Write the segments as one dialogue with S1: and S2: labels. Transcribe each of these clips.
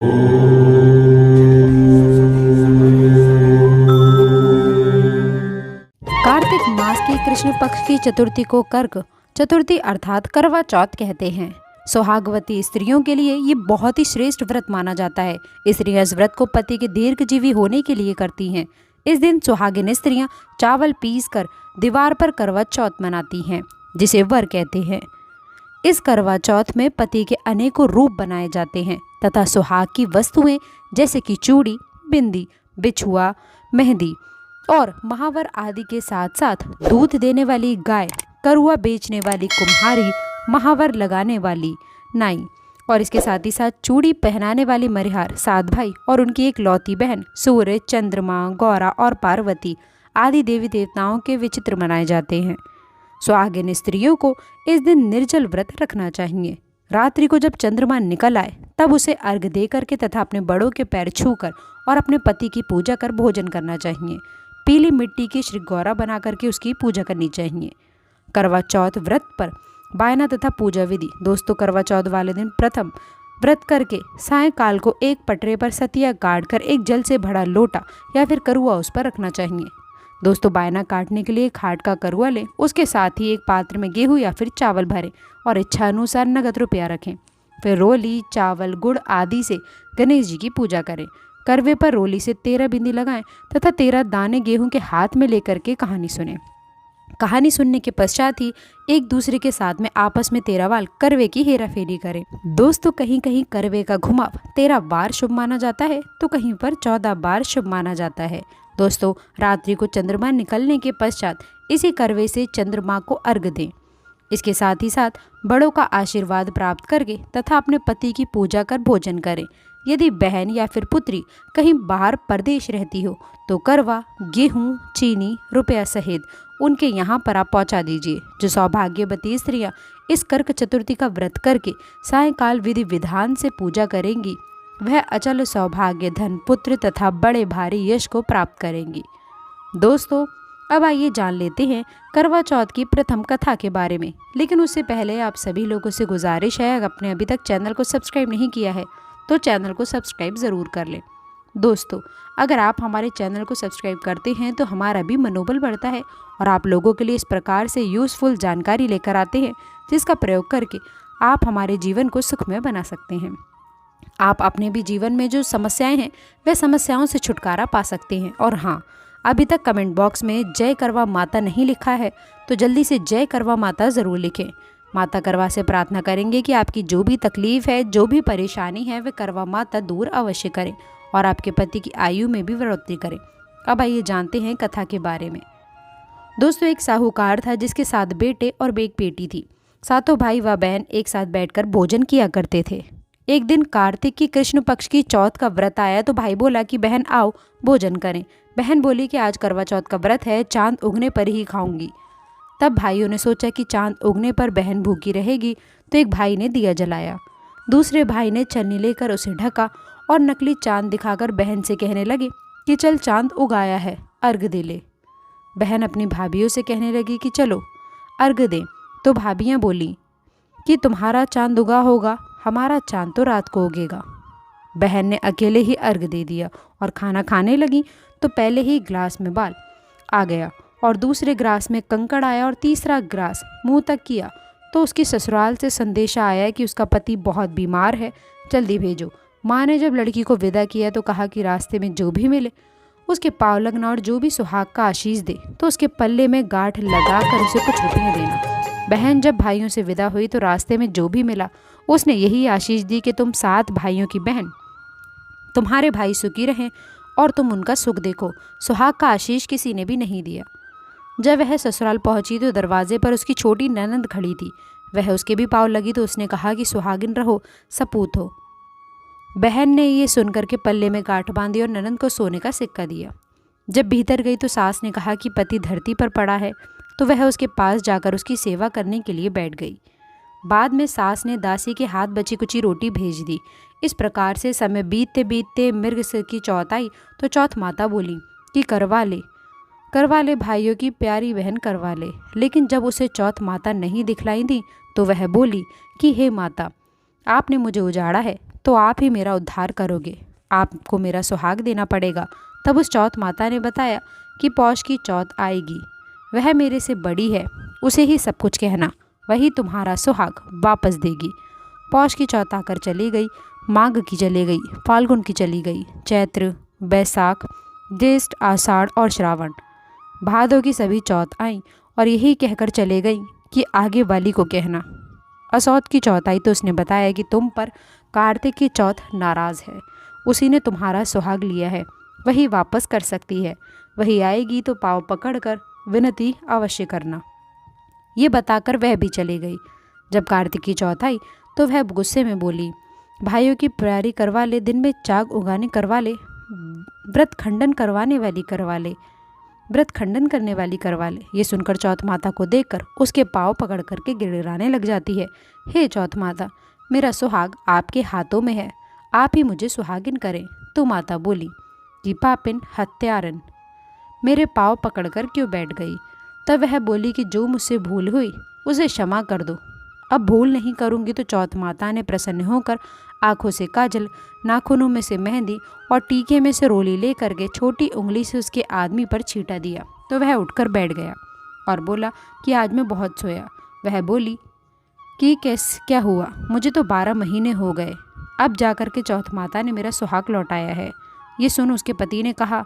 S1: कार्तिक मास की कृष्ण पक्ष की चतुर्थी को कर्क चतुर्थी अर्थात करवा चौथ कहते हैं। सुहागवती स्त्रियों के लिए ये बहुत ही श्रेष्ठ व्रत माना जाता है। स्त्रियां इस व्रत को पति के दीर्घजीवी होने के लिए करती हैं। इस दिन सुहागिन स्त्रियां चावल पीस कर दीवार पर करवा चौथ मनाती हैं, जिसे वर कहते हैं। इस करवा चौथ में पति के अनेकों रूप बनाए जाते हैं तथा सुहाग की वस्तुएं जैसे कि चूड़ी, बिंदी, बिछुआ, मेहंदी और महावर आदि के साथ साथ दूध देने वाली गाय, करुआ बेचने वाली कुम्हारी, महावर लगाने वाली नाई और इसके साथ ही साथ चूड़ी पहनाने वाली मरिहार, सात भाई और उनकी एक लौती बहन, सूर्य, चंद्रमा, गौरा और पार्वती आदि देवी देवताओं के विचित्र मनाए जाते हैं। सुहागिन स्त्रियों को इस दिन निर्जल व्रत रखना चाहिए। रात्रि को जब चंद्रमा निकल आए तब उसे अर्घ दे करके तथा अपने बड़ों के पैर छूकर और अपने पति की पूजा कर भोजन करना चाहिए। पीली मिट्टी की श्री गौरा बना करके उसकी पूजा करनी चाहिए। करवा चौथ व्रत पर बायना तथा पूजा विधि। दोस्तों, करवा चौथ वाले दिन प्रथम व्रत करके सायंकाल को एक पटरे पर सतिया काट कर एक जल से भरा लोटा या फिर करुआ उस पर रखना चाहिए। दोस्तों, बायना काटने के लिए एक हाट का करुआ लें, उसके साथ ही एक पात्र में गेहूं या फिर चावल भरें और इच्छा अनुसार नगद रुपया रखें। फिर रोली, चावल, गुड़ आदि से गणेश जी की पूजा करें। करवे पर रोली से 13 बिंदी लगाएं तथा 13 दाने गेहूं के हाथ में लेकर के कहानी सुने। कहानी सुनने के पश्चात ही एक दूसरे के साथ में आपस में 13 बार करवे की हेरा फेरी करें। दोस्तों, कहीं कहीं करवे का घुमाव 13 बार शुभ माना जाता है तो कहीं पर 14 बार शुभ माना जाता है। दोस्तों, रात्रि को चंद्रमा निकलने के पश्चात इसी करवे से चंद्रमा को अर्घ दें। इसके साथ ही साथ बड़ों का आशीर्वाद प्राप्त करके तथा अपने पति की पूजा कर भोजन करें। यदि बहन या फिर पुत्री कहीं बाहर परदेश रहती हो तो करवा, गेहूं, चीनी, रुपया सहित उनके यहाँ पर आप पहुँचा दीजिए। जो सौभाग्यवती स्त्रियाँ इस कर्क चतुर्थी का व्रत करके सायंकाल विधि विधान से पूजा करेंगी, वह अचल सौभाग्य, धन, पुत्र तथा बड़े भारी यश को प्राप्त करेंगी। दोस्तों, अब आइए जान लेते हैं करवा चौथ की प्रथम कथा के बारे में। लेकिन उससे पहले आप सभी लोगों से गुजारिश है, आपने अभी तक चैनल को सब्सक्राइब नहीं किया है तो चैनल को सब्सक्राइब ज़रूर कर लें। दोस्तों, अगर आप हमारे चैनल को सब्सक्राइब करते हैं तो हमारा भी मनोबल बढ़ता है और आप लोगों के लिए इस प्रकार से यूज़फुल जानकारी लेकर आते हैं जिसका प्रयोग करके आप हमारे जीवन को सुखमय बना सकते हैं। आप अपने भी जीवन में जो समस्याएं हैं वह समस्याओं से छुटकारा पा सकते हैं। और हाँ, अभी तक कमेंट बॉक्स में जय करवा माता नहीं लिखा है तो जल्दी से जय करवा माता ज़रूर लिखें। माता करवा से प्रार्थना करेंगे कि आपकी जो भी तकलीफ़ है, जो भी परेशानी है, वह करवा माता दूर अवश्य करें और आपके पति की आयु में भी बढ़ोतरी करें। अब आइए जानते हैं कथा के बारे में। दोस्तों, एक साहूकार था जिसके 7 बेटे और एक बेटी थी। सातों भाई व बहन एक साथ बैठकर भोजन किया करते थे। एक दिन कार्तिक की कृष्ण पक्ष की चौथ का व्रत आया तो भाई बोला कि बहन आओ भोजन करें। बहन बोली कि आज करवा चौथ का व्रत है, चांद उगने पर ही खाऊंगी। तब भाइयों ने सोचा कि चांद उगने पर बहन भूखी रहेगी, तो एक भाई ने दिया जलाया। दूसरे भाई ने छन्नी लेकर उसे ढका और नकली चांद दिखाकर बहन से कहने लगे कि चल चांद उगाया है, अर्घ दे ले। बहन अपनी भाभीयों से कहने लगी कि चलो अर्घ दें, तो भाभियाँ बोली कि तुम्हारा चांद उगा होगा, हमारा चांद तो रात को उगेगा। बहन ने अकेले ही अर्घ दे दिया और खाना खाने लगी तो पहले ही ग्लास में बाल आ गया और दूसरे ग्लास में कंकड़ आया और तीसरा ग्लास मुंह तक किया तो उसकी ससुराल से संदेशा आया कि उसका पति बहुत बीमार है, जल्दी भेजो। माँ ने जब लड़की को विदा किया तो कहा कि रास्ते में जो भी मिले उसके पाँव लगना और जो भी सुहाग का आशीष दे तो उसके पल्ले में गांठ लगा कर उसे कुछ रुपये देना। बहन जब भाइयों से विदा हुई तो रास्ते में जो भी मिला उसने यही आशीष दी कि तुम 7 भाइयों की बहन, तुम्हारे भाई सुखी रहें और तुम उनका सुख देखो। सुहाग का आशीष किसी ने भी नहीं दिया। जब वह ससुराल पहुंची तो दरवाजे पर उसकी छोटी ननंद खड़ी थी। वह उसके भी पाँव लगी तो उसने कहा कि सुहागिन रहो, सपूत हो। बहन ने ये सुनकर के पल्ले में गांठ बांधी और ननंद को सोने का सिक्का दिया। जब भीतर गई तो सास ने कहा कि पति धरती पर पड़ा है, तो वह उसके पास जाकर उसकी सेवा करने के लिए बैठ गई। बाद में सास ने दासी के हाथ बची कुची रोटी भेज दी। इस प्रकार से समय बीतते बीतते मृगशिर की चौथ आई तो चौथ माता बोली कि करवा ले भाइयों की प्यारी बहन करवा ले। लेकिन जब उसे चौथ माता नहीं दिखलाई दी तो वह बोली कि हे माता, आपने मुझे उजाड़ा है तो आप ही मेरा उद्धार करोगे, आपको मेरा सुहाग देना पड़ेगा। तब उस चौथ माता ने बताया कि पौष की चौथ आएगी, वह मेरे से बड़ी है, उसे ही सब कुछ कहना, वही तुम्हारा सुहाग वापस देगी। पौष की चौथ आकर चली गई, माघ की चली गई, फाल्गुन की चली गई, चैत्र, बैसाख, ज्येष्ठ, आषाढ़ और श्रावण, भादों की सभी चौथ आईं और यही कहकर चले गई कि आगे वाली को कहना। असौत की चौथ आई तो उसने बताया कि तुम पर कार्तिक की चौथ नाराज़ है, उसी ने तुम्हारा सुहाग लिया है, वही वापस कर सकती है, वही आएगी तो पाँव पकड़कर विनती अवश्य करना। ये बताकर वह भी चली गई। जब कार्तिक की चौथ आई तो वह गुस्से में बोली, भाइयों की प्यारी करवा ले, दिन में चाग उगाने करवा ले, व्रत खंडन करवाने वाली करवा ले, व्रत खंडन करने वाली करवा ले। ये सुनकर चौथ माता को देखकर उसके पाँव पकड़ करके गिड़गिड़ाने लग जाती है। हे चौथ माता, मेरा सुहाग आपके हाथों में है, आप ही मुझे सुहागिन करें। तो माता बोली कि पापिन हत्यारन, मेरे पाँव पकड़कर क्यों बैठ गई? तब वह बोली कि जो मुझसे भूल हुई उसे क्षमा कर दो, अब भूल नहीं करूंगी। तो चौथ माता ने प्रसन्न होकर आंखों से काजल, नाखूनों में से मेहंदी और टीके में से रोली ले करके छोटी उंगली से उसके आदमी पर छींटा दिया। तो वह उठकर बैठ गया और बोला कि आज मैं बहुत सोया। वह बोली कि क्या हुआ? मुझे तो 12 महीने हो गए, अब जाकर के चौथ माता ने मेरा सुहाग लौटाया है। ये सुन उसके पति ने कहा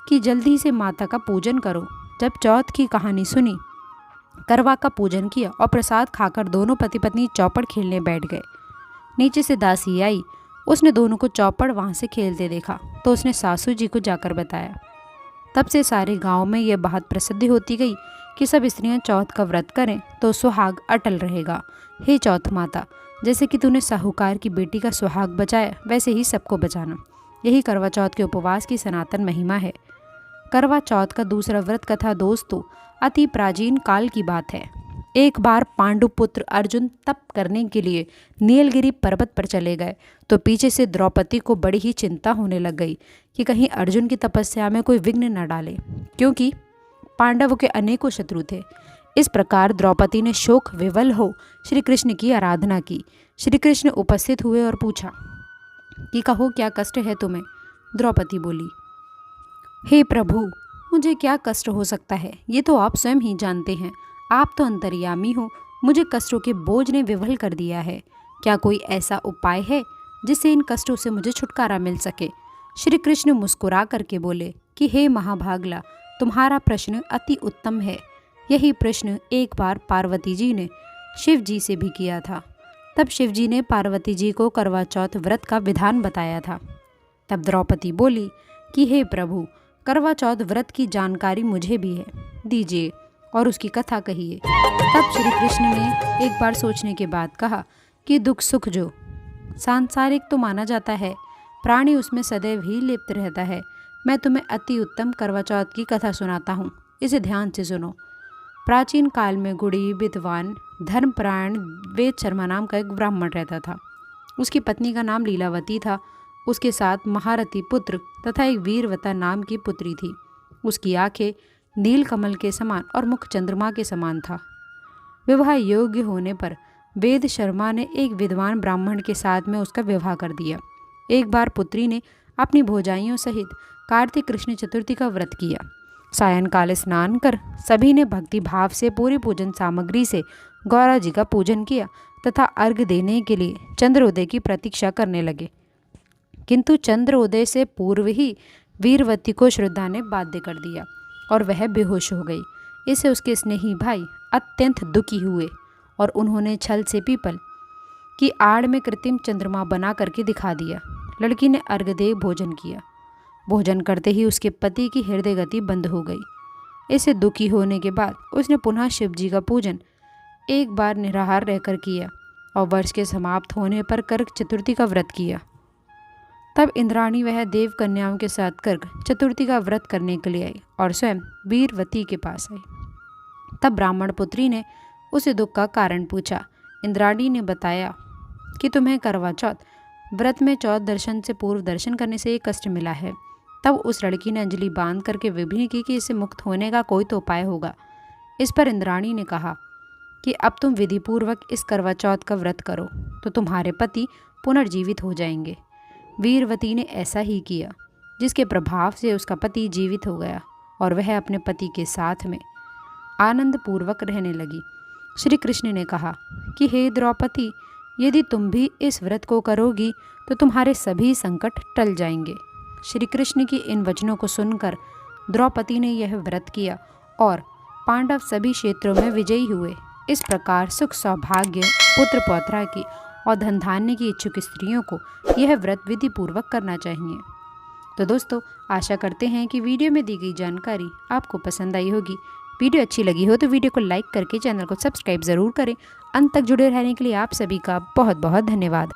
S1: कि जल्दी से माता का पूजन करो। जब चौथ की कहानी सुनी, करवा का पूजन किया और प्रसाद खाकर दोनों पति पत्नी चौपड़ खेलने बैठ गए। नीचे से दासी आई, उसने दोनों को चौपड़ वहाँ से खेलते देखा तो उसने सासू जी को जाकर बताया। तब से सारे गांव में यह बात प्रसिद्ध होती गई कि सब स्त्रियां चौथ का व्रत करें तो सुहाग अटल रहेगा। हे चौथ माता, जैसे कि तूने साहूकार की बेटी का सुहाग बचाया, वैसे ही सबको बचाना। यही करवा चौथ के उपवास की सनातन महिमा है। करवा चौथ का दूसरा व्रत कथा दोस्तों अति प्राचीन काल की बात है। एक बार पांडुपुत्र अर्जुन तप करने के लिए नीलगिरी पर्वत पर चले गए तो पीछे से द्रौपदी को बड़ी ही चिंता होने लग गई कि कहीं अर्जुन की तपस्या में कोई विघ्न न डाले, क्योंकि पांडवों के अनेकों शत्रु थे। इस प्रकार द्रौपदी ने शोक विवल हो श्री कृष्ण की आराधना की। श्री कृष्ण उपस्थित हुए और पूछा कि कहो क्या कष्ट है तुम्हें? द्रौपदी बोली, हे प्रभु, मुझे क्या कष्ट हो सकता है, ये तो आप स्वयं ही जानते हैं। आप तो अंतर्यामी हो, मुझे कष्टों के बोझ ने विवल कर दिया है। क्या कोई ऐसा उपाय है जिससे इन कष्टों से मुझे छुटकारा मिल सके? श्री कृष्ण मुस्कुरा करके बोले कि हे महाभागला, तुम्हारा प्रश्न अति उत्तम है। यही प्रश्न एक बार पार्वती जी ने शिव जी से भी किया था। तब शिव जी ने पार्वती जी को करवा चौथ व्रत का विधान बताया था। तब द्रौपदी बोली कि हे प्रभु, करवा चौथ व्रत की जानकारी मुझे भी है, दीजिए और उसकी कथा कहिए। तब श्री कृष्ण ने एक बार सोचने के बाद कहा कि दुख सुख जो सांसारिक तो माना जाता है, प्राणी उसमें सदैव ही लिप्त रहता है। मैं तुम्हें अति उत्तम करवा चौथ की कथा सुनाता हूँ, इसे ध्यान से सुनो। प्राचीन काल में गुड़ी विद्वान धर्मपरायण वेद शर्मा नाम का एक ब्राह्मण रहता था। उसकी पत्नी का नाम लीलावती था। उसके साथ महारथी पुत्र तथा एक वीरवता नाम की पुत्री थी। उसकी आंखें नील कमल के समान और मुख चंद्रमा के समान था। विवाह योग्य होने पर वेद शर्मा ने एक विद्वान ब्राह्मण के साथ में उसका विवाह कर दिया। एक बार पुत्री ने अपनी भौजाइयों सहित कार्तिक कृष्ण चतुर्थी का व्रत किया। सायंकाल स्नान कर सभी ने भक्ति भाव से पूरी पूजन सामग्री से गौरा जी का पूजन किया तथा अर्घ्य देने के लिए चंद्रोदय की प्रतीक्षा करने लगे। किंतु चंद्रोदय से पूर्व ही वीरवती को श्रद्धा ने बाध्य कर दिया और वह बेहोश हो गई। इससे उसके स्नेही भाई अत्यंत दुखी हुए और उन्होंने छल से पीपल की आड़ में कृत्रिम चंद्रमा बना करके दिखा दिया। लड़की ने अर्घ्य दे भोजन किया। भोजन करते ही उसके पति की हृदय गति बंद हो गई। इससे दुखी होने के बाद उसने पुनः शिव जी का पूजन एक बार निराहार रहकर किया और वर्ष के समाप्त होने पर कर्क चतुर्थी का व्रत किया। तब इंद्राणी वह देव कन्याओं के साथ कर्क चतुर्थी का व्रत करने के लिए आई और स्वयं वीरवती के पास आई। तब ब्राह्मण पुत्री ने उसे दुख का कारण पूछा। इंद्राणी ने बताया कि तुम्हें करवा चौथ व्रत में चौथ दर्शन से पूर्व दर्शन करने से एक कष्ट मिला है। तब उस लड़की ने अंजलि बांध करके विभिन्न की कि इससे मुक्त होने का कोई तो उपाय होगा। इस पर इंद्राणी ने कहा कि अब तुम विधिपूर्वक इस करवा चौथ का व्रत करो तो तुम्हारे पति पुनर्जीवित हो जाएंगे। वीरवती ने ऐसा ही किया, जिसके प्रभाव से उसका पति जीवित हो गया और वह अपने पति के साथ में आनंद पूर्वक रहने लगी। श्री कृष्ण ने कहा कि हे द्रौपदी, यदि तुम भी इस व्रत को करोगी तो तुम्हारे सभी संकट टल जाएंगे। श्री कृष्ण की इन वचनों को सुनकर द्रौपदी ने यह व्रत किया और पांडव सभी क्षेत्रों में विजयी हुए। इस प्रकार सुख, सौभाग्य, पुत्र पौत्रा की और धन धान्य की इच्छुक स्त्रियों को यह व्रत विधि पूर्वक करना चाहिए। तो दोस्तों, आशा करते हैं कि वीडियो में दी गई जानकारी आपको पसंद आई होगी। वीडियो अच्छी लगी हो तो वीडियो को लाइक करके चैनल को सब्सक्राइब ज़रूर करें। अंत तक जुड़े रहने के लिए आप सभी का बहुत बहुत धन्यवाद।